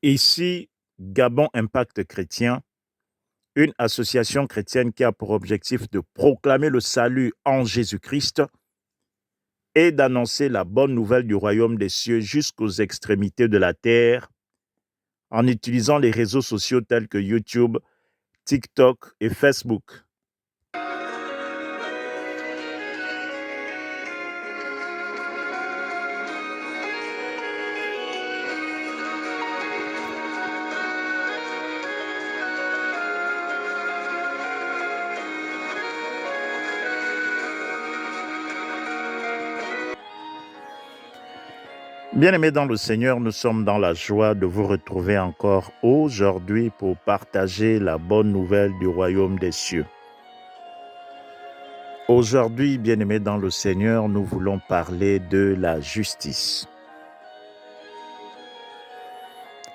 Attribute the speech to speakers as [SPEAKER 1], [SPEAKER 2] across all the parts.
[SPEAKER 1] Ici, Gabon Impact Chrétien, une association chrétienne qui a pour objectif de proclamer le salut en Jésus-Christ et d'annoncer la bonne nouvelle du royaume des cieux jusqu'aux extrémités de la terre en utilisant les réseaux sociaux tels que YouTube, TikTok et Facebook. Bien-aimés dans le Seigneur, nous sommes dans la joie de vous retrouver encore aujourd'hui pour partager la bonne nouvelle du royaume des cieux. Aujourd'hui, bien-aimés dans le Seigneur, nous voulons parler de la justice.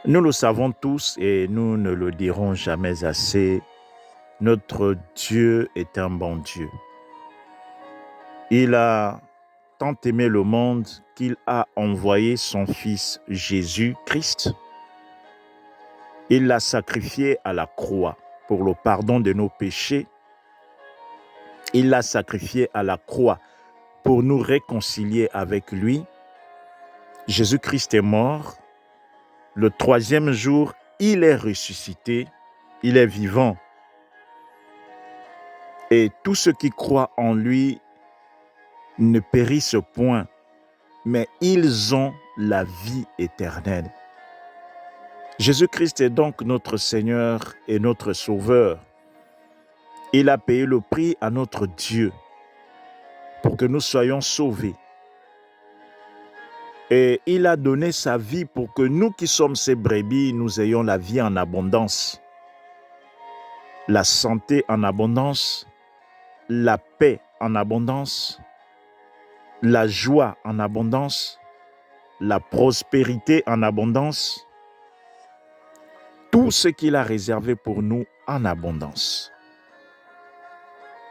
[SPEAKER 1] Nous le savons tous et nous ne le dirons jamais assez, notre Dieu est un bon Dieu. Il a tant aimé le monde qu'il a envoyé son Fils Jésus-Christ. Il l'a sacrifié à la croix pour le pardon de nos péchés. Il l'a sacrifié à la croix pour nous réconcilier avec lui. Jésus-Christ est mort. Le troisième jour, il est ressuscité. Il est vivant. Et tous ceux qui croient en lui ne périssent point, mais ils ont la vie éternelle. Jésus-Christ est donc notre Seigneur et notre Sauveur. Il a payé le prix à notre Dieu pour que nous soyons sauvés. Et il a donné sa vie pour que nous qui sommes ses brebis, nous ayons la vie en abondance, la santé en abondance, la paix en abondance, la joie en abondance, la prospérité en abondance, tout ce qu'il a réservé pour nous en abondance.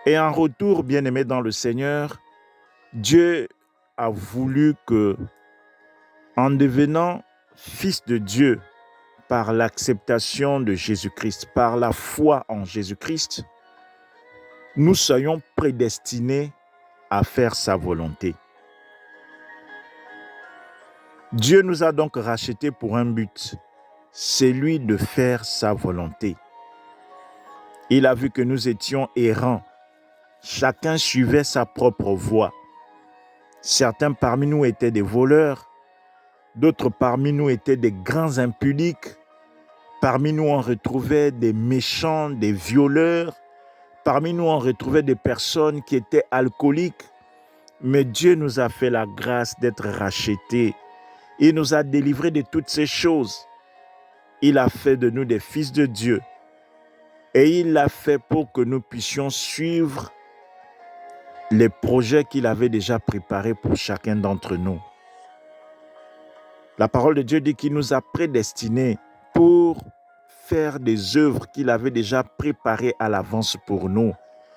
[SPEAKER 1] Et en retour, bien-aimés dans le Seigneur, Dieu a voulu que, en devenant fils de Dieu, par l'acceptation de Jésus-Christ, par la foi en Jésus-Christ, nous soyons prédestinés à faire sa volonté. Dieu nous a donc rachetés pour un but, celui de faire sa volonté. Il a vu que nous étions errants. Chacun suivait sa propre voie. Certains parmi nous étaient des voleurs, d'autres parmi nous étaient des grands impudiques. Parmi nous, on retrouvait des méchants, des violeurs. Parmi nous, on retrouvait des personnes qui étaient alcooliques. Mais Dieu nous a fait la grâce d'être rachetés. Il nous a délivrés de toutes ces choses. Il a fait de nous des fils de Dieu. Et il l'a fait pour que nous puissions suivre les projets qu'il avait déjà préparés pour chacun d'entre nous. La parole de Dieu dit qu'il nous a prédestinés pour faire des œuvres qu'il avait déjà préparées à l'avance pour nous.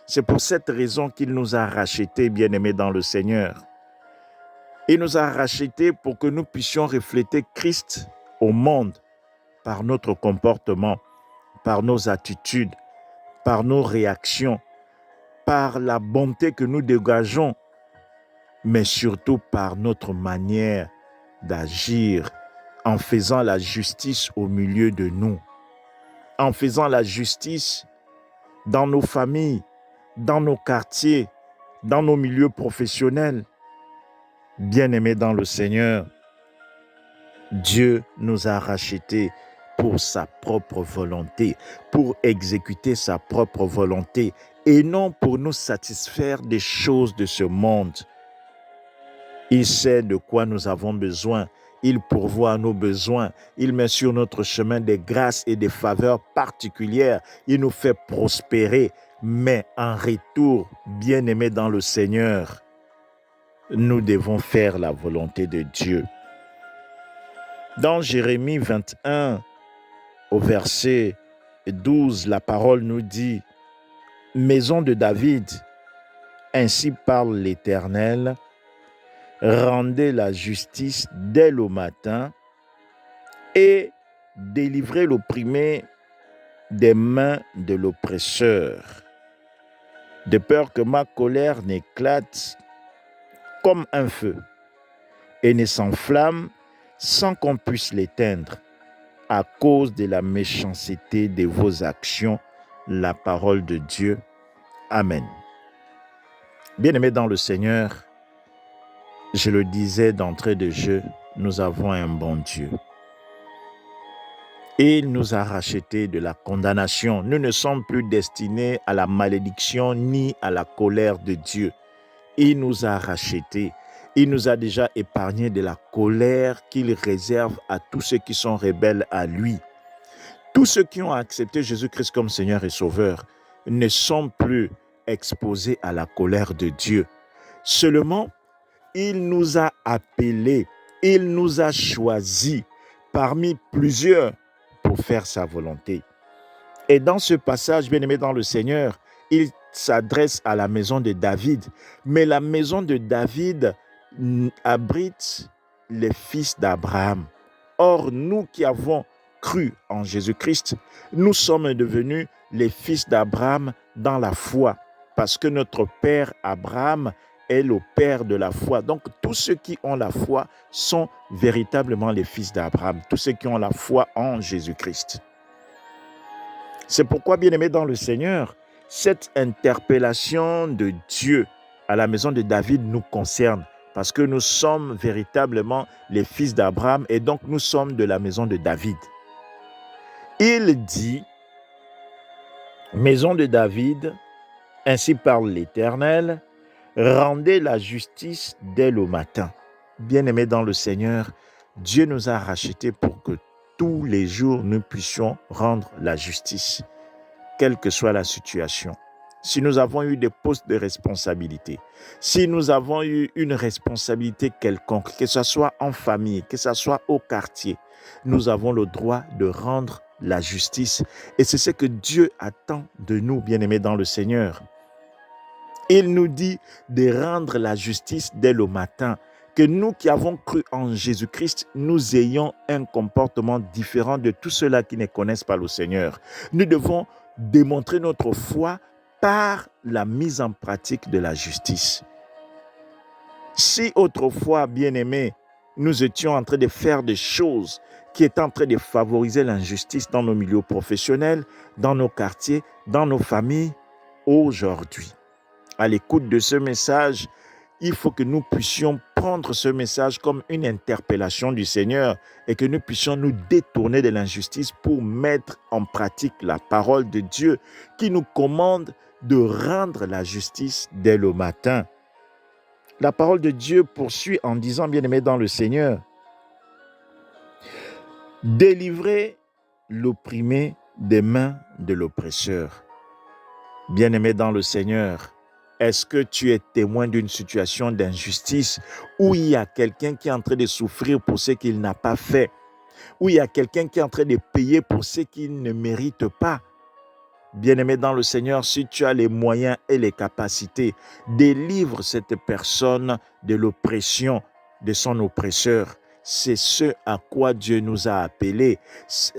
[SPEAKER 1] C'est pour cette raison qu'il nous a rachetés, bien-aimés dans le Seigneur. Il nous a rachetés pour que nous puissions refléter Christ au monde par notre comportement, par nos attitudes, par nos réactions, par la bonté que nous dégageons, mais surtout par notre manière d'agir en faisant la justice au milieu de nous, en faisant la justice dans nos familles, dans nos quartiers, dans nos milieux professionnels. Bien-aimés dans le Seigneur, Dieu nous a rachetés pour sa propre volonté, pour exécuter sa propre volonté et non pour nous satisfaire des choses de ce monde. Il sait de quoi nous avons besoin. Il pourvoit à nos besoins. Il met sur notre chemin des grâces et des faveurs particulières. Il nous fait prospérer. Mais en retour, bien-aimés dans le Seigneur, nous devons faire la volonté de Dieu. Dans Jérémie 21, au verset 12, la parole nous dit « Maison de David, ainsi parle l'Éternel, rendez la justice dès le matin et délivrer l'opprimé des mains de l'oppresseur, de peur que ma colère n'éclate comme un feu et ne s'enflamme sans qu'on puisse l'éteindre à cause de la méchanceté de vos actions. La parole de Dieu. Amen. Bien-aimés dans le Seigneur, je le disais d'entrée de jeu, nous avons un bon Dieu. Il nous a rachetés de la condamnation. Nous ne sommes plus destinés à la malédiction ni à la colère de Dieu. Il nous a rachetés. Il nous a déjà épargnés de la colère qu'il réserve à tous ceux qui sont rebelles à lui. Tous ceux qui ont accepté Jésus-Christ comme Seigneur et Sauveur ne sont plus exposés à la colère de Dieu. Seulement, il nous a appelés, il nous a choisis parmi plusieurs pour faire sa volonté. Et dans ce passage, bien-aimé dans le Seigneur, il s'adresse à la maison de David. Mais la maison de David abrite les fils d'Abraham. Or, nous qui avons cru en Jésus-Christ, nous sommes devenus les fils d'Abraham dans la foi, parce que notre père Abraham est le père de la foi. Donc, tous ceux qui ont la foi sont véritablement les fils d'Abraham, tous ceux qui ont la foi en Jésus-Christ. C'est pourquoi, bien-aimés dans le Seigneur, cette interpellation de Dieu à la maison de David nous concerne, parce que nous sommes véritablement les fils d'Abraham et donc nous sommes de la maison de David. Il dit, maison de David, ainsi parle l'Éternel, rendez la justice dès le matin. Bien-aimés dans le Seigneur, Dieu nous a rachetés pour que tous les jours nous puissions rendre la justice, quelle que soit la situation. Si nous avons eu des postes de responsabilité, si nous avons eu une responsabilité quelconque, que ce soit en famille, que ce soit au quartier, nous avons le droit de rendre la justice. Et c'est ce que Dieu attend de nous, bien-aimés dans le Seigneur. Il nous dit de rendre la justice dès le matin, que nous qui avons cru en Jésus-Christ, nous ayons un comportement différent de tous ceux-là qui ne connaissent pas le Seigneur. Nous devons démontrer notre foi par la mise en pratique de la justice. Si autrefois, bien-aimés, nous étions en train de faire des choses qui étaient en train de favoriser l'injustice dans nos milieux professionnels, dans nos quartiers, dans nos familles, aujourd'hui, à l'écoute de ce message, il faut que nous puissions prendre ce message comme une interpellation du Seigneur et que nous puissions nous détourner de l'injustice pour mettre en pratique la parole de Dieu qui nous commande de rendre la justice dès le matin. La parole de Dieu poursuit en disant, bien-aimés dans le Seigneur, délivrez l'opprimé des mains de l'oppresseur. Bien-aimés dans le Seigneur, est-ce que tu es témoin d'une situation d'injustice où il y a quelqu'un qui est en train de souffrir pour ce qu'il n'a pas fait, où il y a quelqu'un qui est en train de payer pour ce qu'il ne mérite pas? Bien-aimé dans le Seigneur, si tu as les moyens et les capacités, délivre cette personne de l'oppression de son oppresseur. C'est ce à quoi Dieu nous a appelés,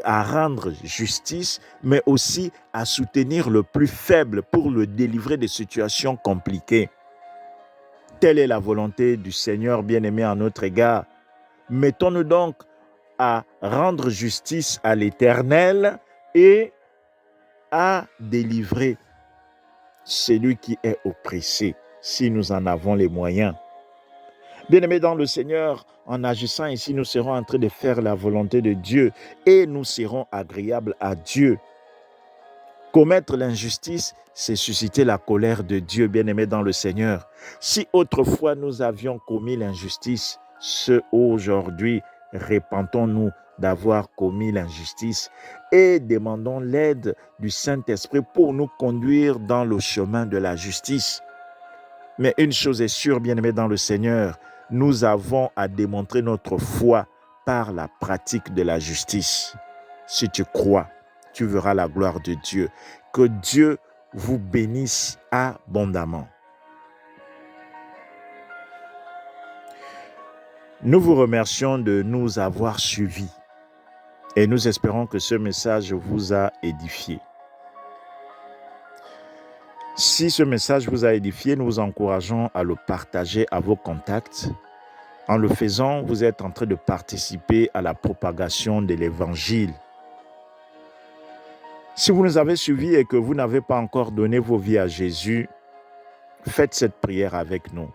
[SPEAKER 1] à rendre justice, mais aussi à soutenir le plus faible pour le délivrer de situations compliquées. Telle est la volonté du Seigneur bien-aimé à notre égard. Mettons-nous donc à rendre justice à l'Éternel et à délivrer celui qui est oppressé, si nous en avons les moyens. Bien-aimés dans le Seigneur, en agissant ici, nous serons en train de faire la volonté de Dieu et nous serons agréables à Dieu. Commettre l'injustice, c'est susciter la colère de Dieu, bien-aimés dans le Seigneur. Si autrefois nous avions commis l'injustice, ce aujourd'hui, repentons-nous d'avoir commis l'injustice et demandons l'aide du Saint-Esprit pour nous conduire dans le chemin de la justice. Mais une chose est sûre, bien-aimés dans le Seigneur, nous avons à démontrer notre foi par la pratique de la justice. Si tu crois, tu verras la gloire de Dieu. Que Dieu vous bénisse abondamment. Nous vous remercions de nous avoir suivis. Et nous espérons que ce message vous a édifié. Si ce message vous a édifié, nous vous encourageons à le partager à vos contacts. En le faisant, vous êtes en train de participer à la propagation de l'Évangile. Si vous nous avez suivis et que vous n'avez pas encore donné vos vies à Jésus, faites cette prière avec nous.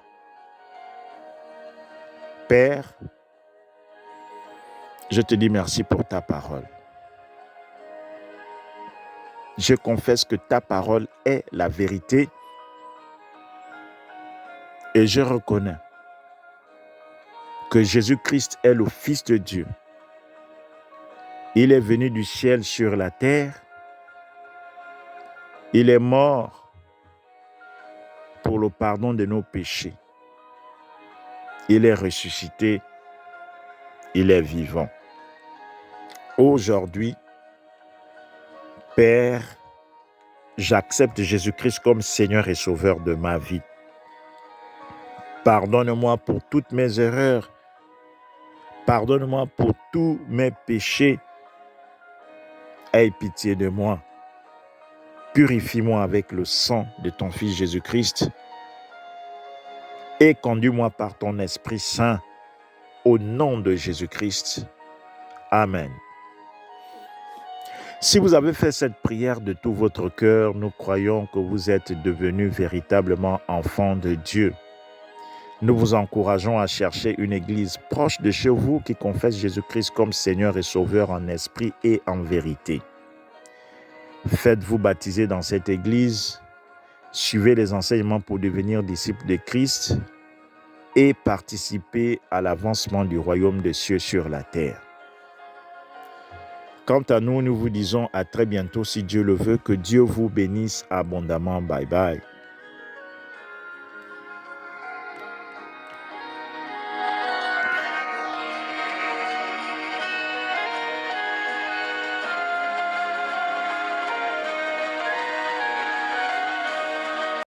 [SPEAKER 1] Père, je te dis merci pour ta parole. Je confesse que ta parole est la vérité et je reconnais que Jésus-Christ est le Fils de Dieu. Il est venu du ciel sur la terre. Il est mort pour le pardon de nos péchés. Il est ressuscité. Il est vivant. Aujourd'hui, Père, j'accepte Jésus-Christ comme Seigneur et Sauveur de ma vie. Pardonne-moi pour toutes mes erreurs. Pardonne-moi pour tous mes péchés. Aie pitié de moi. Purifie-moi avec le sang de ton Fils Jésus-Christ et conduis-moi par ton Esprit Saint au nom de Jésus-Christ. Amen. Si vous avez fait cette prière de tout votre cœur, nous croyons que vous êtes devenus véritablement enfants de Dieu. Nous vous encourageons à chercher une église proche de chez vous qui confesse Jésus-Christ comme Seigneur et Sauveur en esprit et en vérité. Faites-vous baptiser dans cette église, suivez les enseignements pour devenir disciples de Christ et participez à l'avancement du royaume des cieux sur la terre. Quant à nous, nous vous disons à très bientôt si Dieu le veut, que Dieu vous bénisse abondamment. Bye bye.